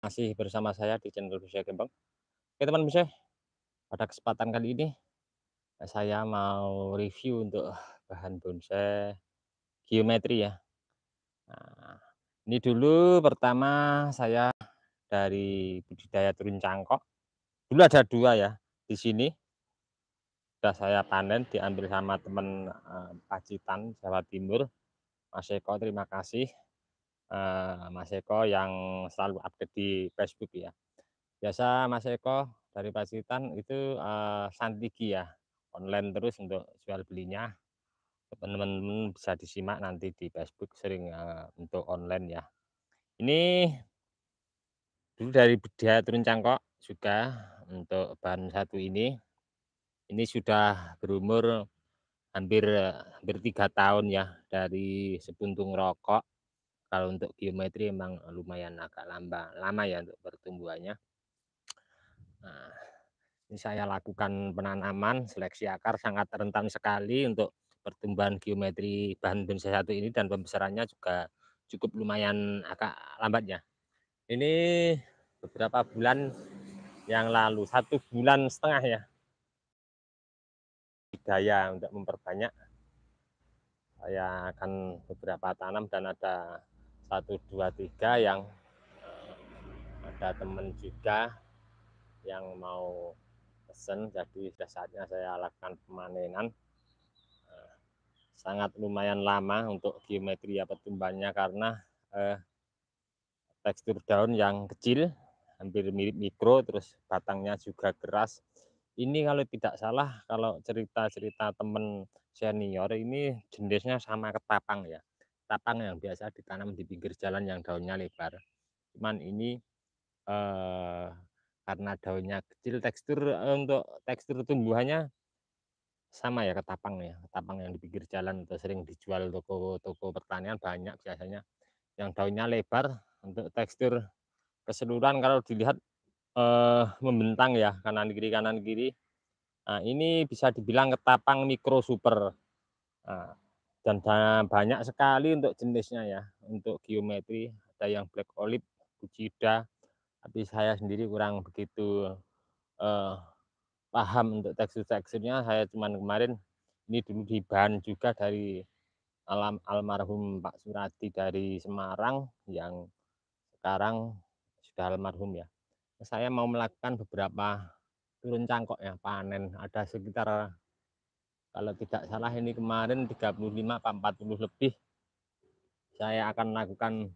Masih bersama saya di channel Bonsai Gembong. Oke teman bonsai, pada kesempatan kali ini saya mau review untuk bahan bonsai geometri ya. Nah, ini dulu pertama saya dari budidaya turun cangkok. Dulu ada dua ya di sini. Sudah saya panen diambil sama teman Pacitan Jawa Timur. Mas Eko, terima kasih Mas Eko yang selalu update di Facebook ya. Biasa Mas Eko dari Pacitan itu, Santigi ya, online terus untuk jual belinya. Teman-teman bisa disimak nanti di Facebook sering, untuk online ya. Ini dulu dari budidaya turun cangkok juga untuk bahan satu ini sudah berumur hampir hampir 3 tahun ya dari sepuntung rokok. Kalau untuk geometri emang lumayan agak lama ya untuk pertumbuhannya. Nah, ini saya lakukan penanaman seleksi akar sangat rentan sekali untuk pertumbuhan geometri bahan bonsai satu ini dan pembesarannya juga cukup lumayan agak lambat ya. Ini beberapa bulan yang lalu, 1,5 bulan ya, budidaya untuk memperbanyak. Saya akan beberapa tanam dan ada 1, 2, 3 yang ada teman juga yang mau pesen, jadi sudah saatnya saya lakukan pemanenan. Sangat lumayan lama untuk geometri ya pertumbuhannya karena tekstur daun yang kecil, hampir mirip mikro, terus batangnya juga keras. Ini kalau tidak salah, kalau cerita-cerita teman senior ini jenisnya sama ketapang ya. Ketapang yang biasa ditanam di pinggir jalan yang daunnya lebar. Cuman ini eh, karena daunnya kecil, untuk tekstur tumbuhannya sama ya ketapang yang di pinggir jalan atau sering dijual toko-toko pertanian banyak biasanya yang daunnya lebar untuk tekstur keseluruhan kalau dilihat membentang ya kanan kiri. Nah, ini bisa dibilang ketapang mikro super. Nah, dan banyak sekali untuk jenisnya ya. Untuk geometri ada yang black olive, Fujida, tapi saya sendiri kurang begitu eh, paham untuk tekstur-teksturnya. Saya cuman kemarin ini dulu di bahan juga dari almarhum Pak Suradi dari Semarang yang sekarang sudah almarhum ya. Saya mau melakukan beberapa turun cangkok ya, panen. Ada sekitar kalau tidak salah ini kemarin 35 apa 40 lebih. Saya akan melakukan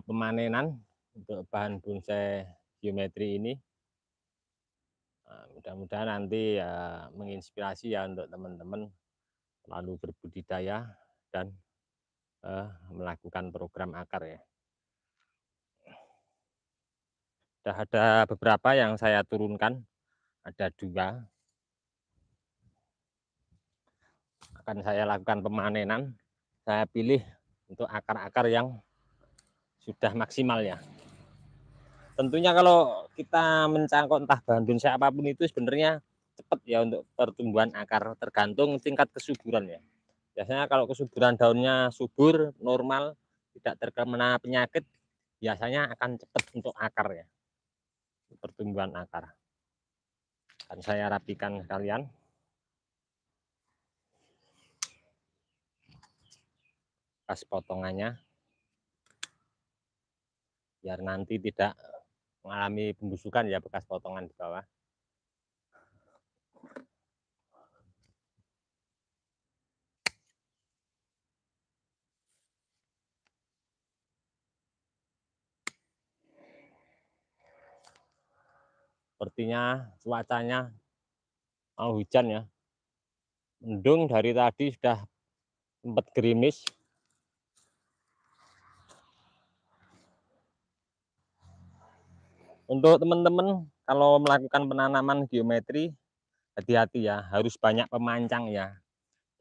pemanenan untuk bahan bonsai geometri ini. Mudah-mudahan nanti ya menginspirasi ya untuk teman-teman lalu berbudidaya dan melakukan program akar ya. Sudah ada beberapa yang saya turunkan, ada 2 akan saya lakukan pemanenan. Saya pilih untuk akar-akar yang sudah maksimal ya. Tentunya kalau kita mencangkok entah bahan bonsai apapun itu sebenarnya cepat ya untuk pertumbuhan akar, tergantung tingkat kesuburan ya. Biasanya kalau kesuburan daunnya subur, normal, tidak terkena penyakit, biasanya akan cepat untuk akar ya, pertumbuhan akar. Akan saya rapikan sekalian. Pas potongannya biar nanti tidak mengalami pembusukan ya bekas potongan di bawah. Sepertinya cuacanya mau hujan ya, mendung dari tadi sudah sempat gerimis. Untuk teman-teman kalau melakukan penanaman geometri hati-hati ya, harus banyak pemancang ya.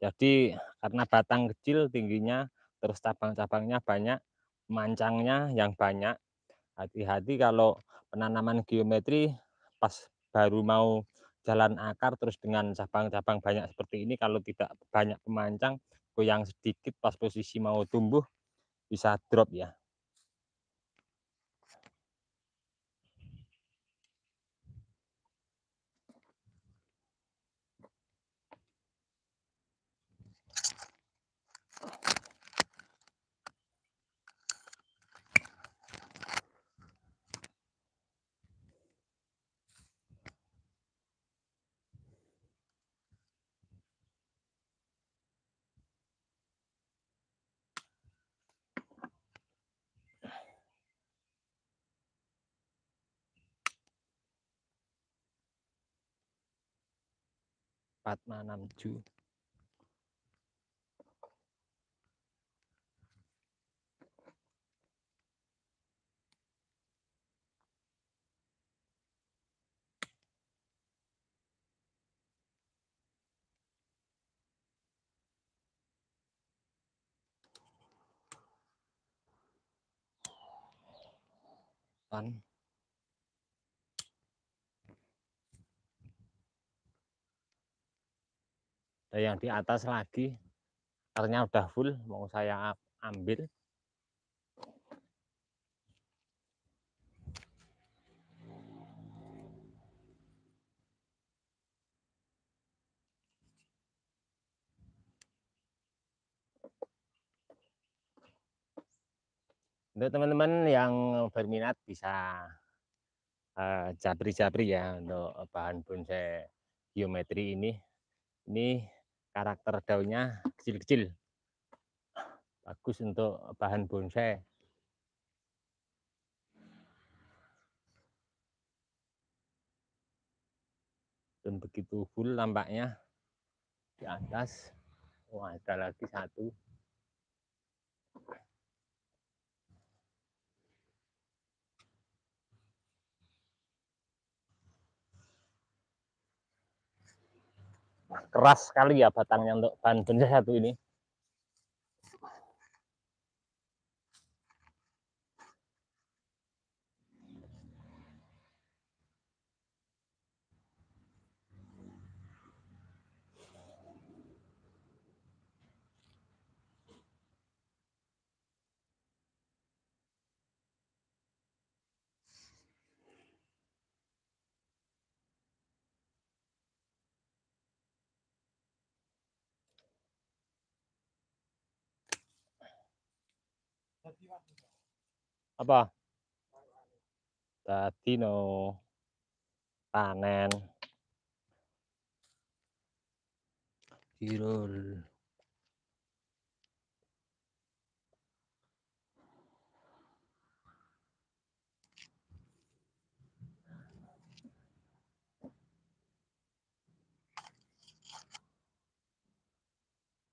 Jadi karena batang kecil tingginya, terus cabang-cabangnya banyak, pemancangnya yang banyak. Hati-hati kalau penanaman geometri pas baru mau jalan akar terus dengan cabang-cabang banyak seperti ini, kalau tidak banyak pemancang, goyang sedikit pas posisi mau tumbuh bisa drop ya. 4,6 pan. Ada yang di atas lagi, ternyata udah full, mau saya ambil. Untuk teman-teman yang berminat bisa japri-japri ya untuk bahan bonsai geometri ini. Ini karakter daunnya kecil-kecil, bagus untuk bahan bonsai. Dan begitu full nampaknya di atas. Oh, ada lagi satu. Keras sekali ya batangnya untuk bahan bonsai satu ini. Apa? Tadi no panen. Girol.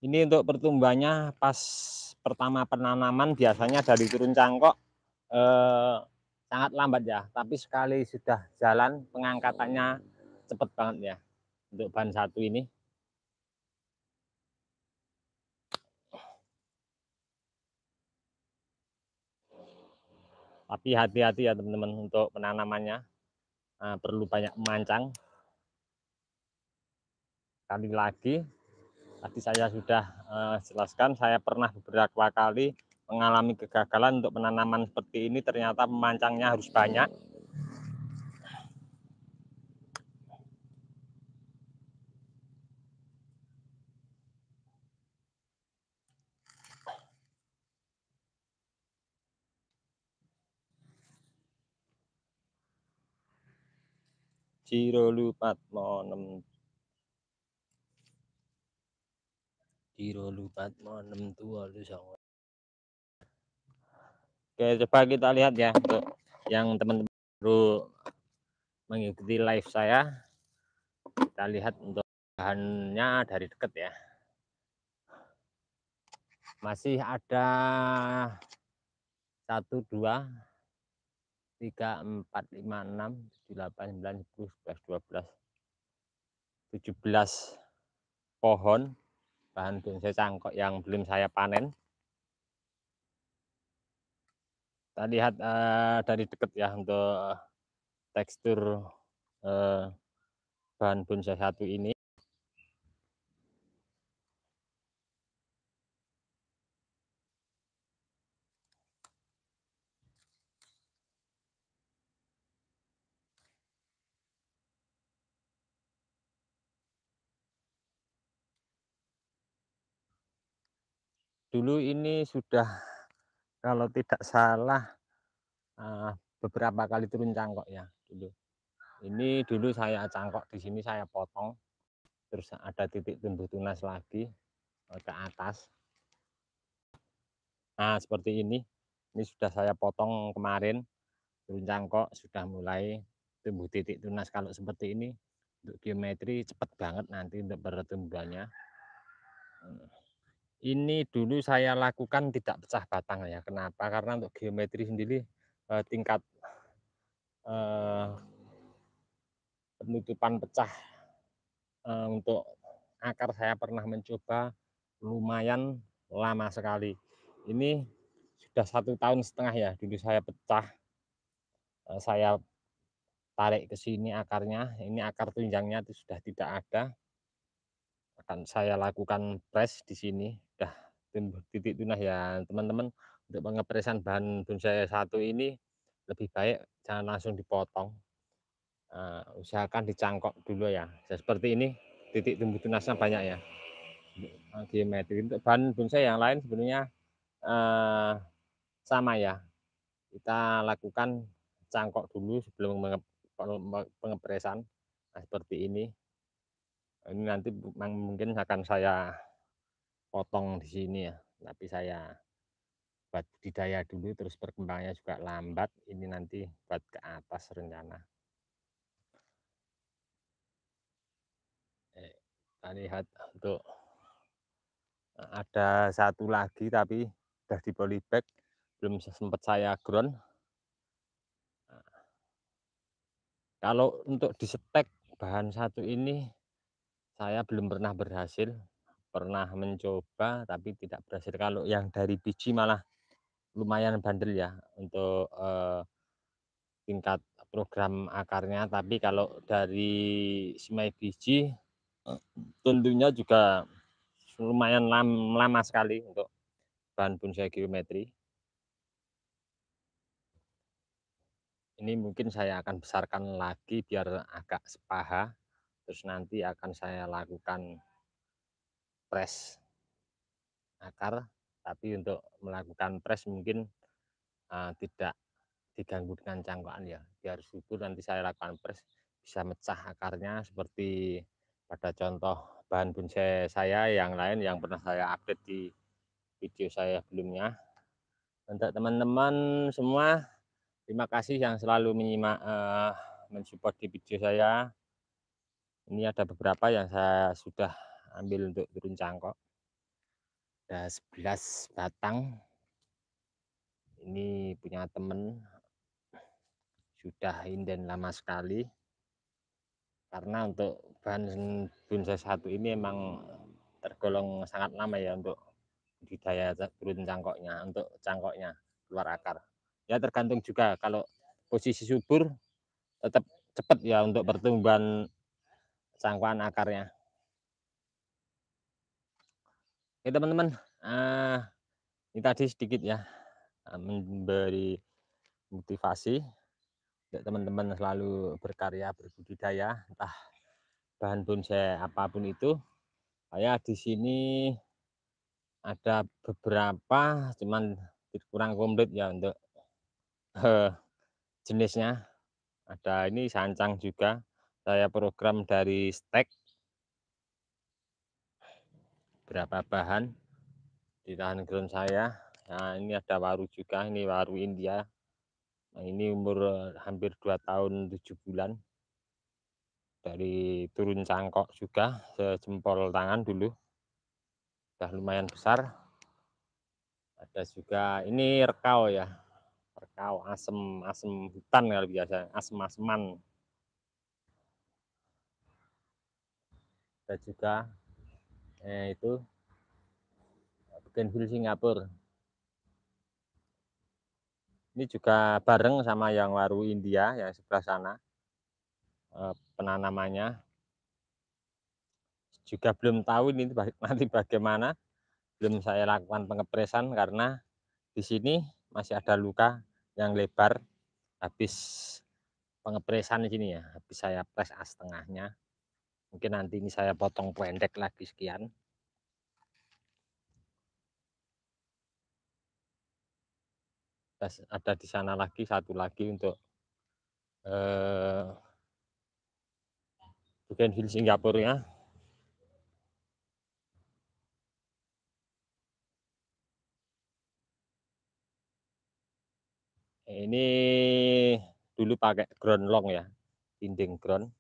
Ini untuk pertumbuhannya pas pertama penanaman biasanya dari turun cangkok sangat lambat ya, tapi sekali sudah jalan pengangkatannya cepat banget ya untuk bahan satu ini. Tapi hati-hati ya teman-teman untuk penanamannya, perlu banyak memancang. Sekali lagi, tadi saya sudah jelaskan, saya pernah beberapa kali mengalami kegagalan untuk penanaman seperti ini, ternyata memancangnya harus banyak. Jirolu Patmo 6 Jirolu Patmo 6 tua lu sama. Oke, coba kita lihat ya untuk yang teman-teman baru mengikuti live saya. Kita lihat untuk bahannya dari dekat ya. Masih ada 1, 2, 3, 4, 5, 6, 7, 8, 9, 10, 11, 12, 17 pohon bahan bonsai cangkok yang belum saya panen. Kita lihat dari dekat ya untuk tekstur bahan bonsai satu ini. Dulu ini sudah kalau tidak salah beberapa kali turun cangkok ya dulu. Ini dulu saya cangkok di sini saya potong, terus ada titik tumbuh tunas lagi ke atas. Nah seperti ini sudah saya potong kemarin, turun cangkok sudah mulai tumbuh titik tunas. Kalau seperti ini Untuk geometri cepet banget nanti untuk pertumbuhannya. Ini dulu saya lakukan tidak pecah batang ya, kenapa? Karena untuk geometri sendiri, tingkat, eee, penutupan pecah, untuk akar saya pernah mencoba lumayan lama sekali. Ini sudah 1,5 tahun ya dulu saya pecah, saya tarik ke sini akarnya, ini akar tunjangnya itu sudah tidak ada, akan saya lakukan press di sini, udah tumbuh titik tunah ya teman-teman. Untuk pengepresan bahan bonsai satu ini lebih baik jangan langsung dipotong, usahakan dicangkok dulu ya. Seperti ini titik tumbuh tunasnya banyak ya, geometri. Untuk bahan bonsai yang lain sebenarnya, eee, sama ya, kita lakukan cangkok dulu sebelum pengepresan. Nah seperti ini nanti mungkin akan saya potong di sini ya, tapi saya buat budidaya dulu, terus perkembangannya juga lambat, ini nanti buat ke atas rencana. Kita lihat untuk ada satu lagi tapi udah di polybag, belum sempat saya ground. Kalau untuk di stek bahan satu ini saya belum pernah berhasil, pernah mencoba tapi tidak berhasil. Kalau yang dari biji malah lumayan bandel ya untuk, tingkat program akarnya, tapi kalau dari semai biji, tentunya juga lumayan lama sekali untuk bahan bonsai geometri. Ini mungkin saya akan besarkan lagi biar agak sepaha, terus nanti akan saya lakukan press akar, tapi untuk melakukan press mungkin, tidak diganggu dengan cangkokan ya, biar subur nanti saya lakukan press, bisa mecah akarnya seperti pada contoh bahan bonsai saya yang lain yang pernah saya update di video saya sebelumnya. Untuk teman-teman semua, terima kasih yang selalu menyimak, mensupport di video saya. Ini ada beberapa yang saya sudah ambil untuk turun cangkok, ada 11 batang. Ini punya temen, sudah inden lama sekali. Karena untuk bahan bonsai satu ini emang tergolong sangat lama ya untuk budidaya turun cangkoknya, untuk cangkoknya keluar akar. Ya tergantung juga kalau posisi subur tetap cepat ya untuk pertumbuhan cangkokan akarnya. Oke teman-teman, ini tadi sedikit ya, memberi motivasi untuk teman-teman selalu berkarya, berbudidaya, entah bahan bonsai apapun itu. Saya di sini ada beberapa, cuman kurang komplit ya untuk, eee, jenisnya. Ada ini sancang juga, saya program dari stek, berapa bahan di lahan ground saya. Nah ini ada waru juga, ini waru India. Nah ini umur, hampir 2 tahun 7 bulan. Dari turun cangkok juga, sejempol tangan dulu, udah lumayan besar. Ada juga ini rekau ya, rekau asem asem hutan kalau biasa, asem-aseman. Ada juga, itu bougainville Singapura. Ini juga bareng sama yang waru India yang sebelah sana, penanamannya. Juga belum tahu ini nanti bagaimana, belum saya lakukan pengepresan karena di sini masih ada luka yang lebar habis pengepresan di sini ya, habis saya press setengahnya. Mungkin nanti ini saya potong pendek lagi sekian. Terus ada di sana lagi satu lagi untuk, bougainville Singapura ya. Ini dulu pakai ground long ya, dinding ground.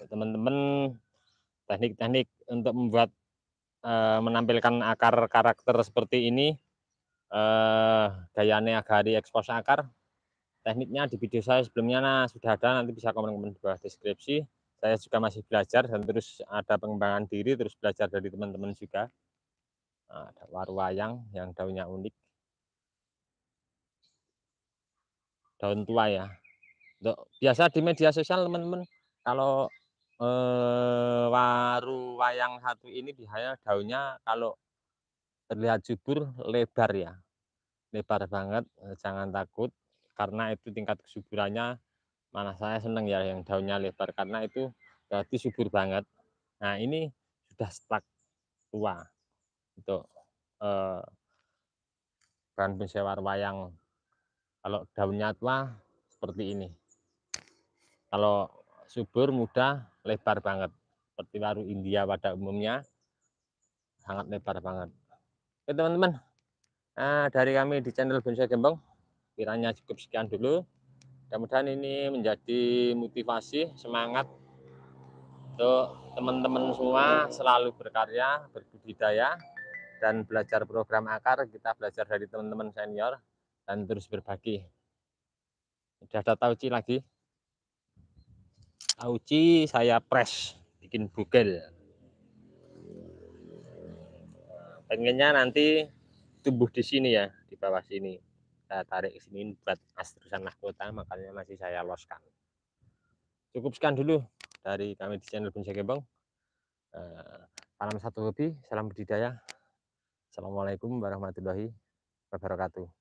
Teman-teman, teknik-teknik untuk membuat, menampilkan akar karakter seperti ini, gayane agari ekspos akar, tekniknya di video saya sebelumnya sudah ada, nanti bisa komen-komen di bawah deskripsi. Saya juga masih belajar dan terus ada pengembangan diri, terus belajar dari teman-teman juga. Ada waru-wayang yang daunnya unik, daun tua ya. Untuk biasa di media sosial teman-teman, kalau, waru-wayang satu ini biasanya daunnya kalau terlihat subur lebar ya, lebar banget, jangan takut karena itu tingkat kesuburannya, malah saya seneng ya yang daunnya lebar karena itu berarti subur banget. Nah ini sudah stak tua untuk, eee, bahan bonsai waru-wayang. Kalau daunnya tua seperti ini, kalau subur muda lebar banget, seperti waru India pada umumnya, sangat lebar banget. Oke teman-teman, dari kami di channel Bonsai Gembong, kiranya cukup sekian dulu. Mudah-mudahan ini menjadi motivasi, semangat untuk teman-teman semua selalu berkarya, berbudidaya, dan belajar program akar. Kita belajar dari teman-teman senior dan terus berbagi. Udah ada tauci lagi, tauci saya press, bikin bugel. Pengennya nanti tumbuh di sini ya, di bawah sini. Saya tarik ke sini buat astrusan mahkota, makanya masih saya loskan. Cukup sekian dulu dari kami di channel Bonsai Gembong. Salam satu hobi, salam budidaya. Assalamualaikum warahmatullahi wabarakatuh.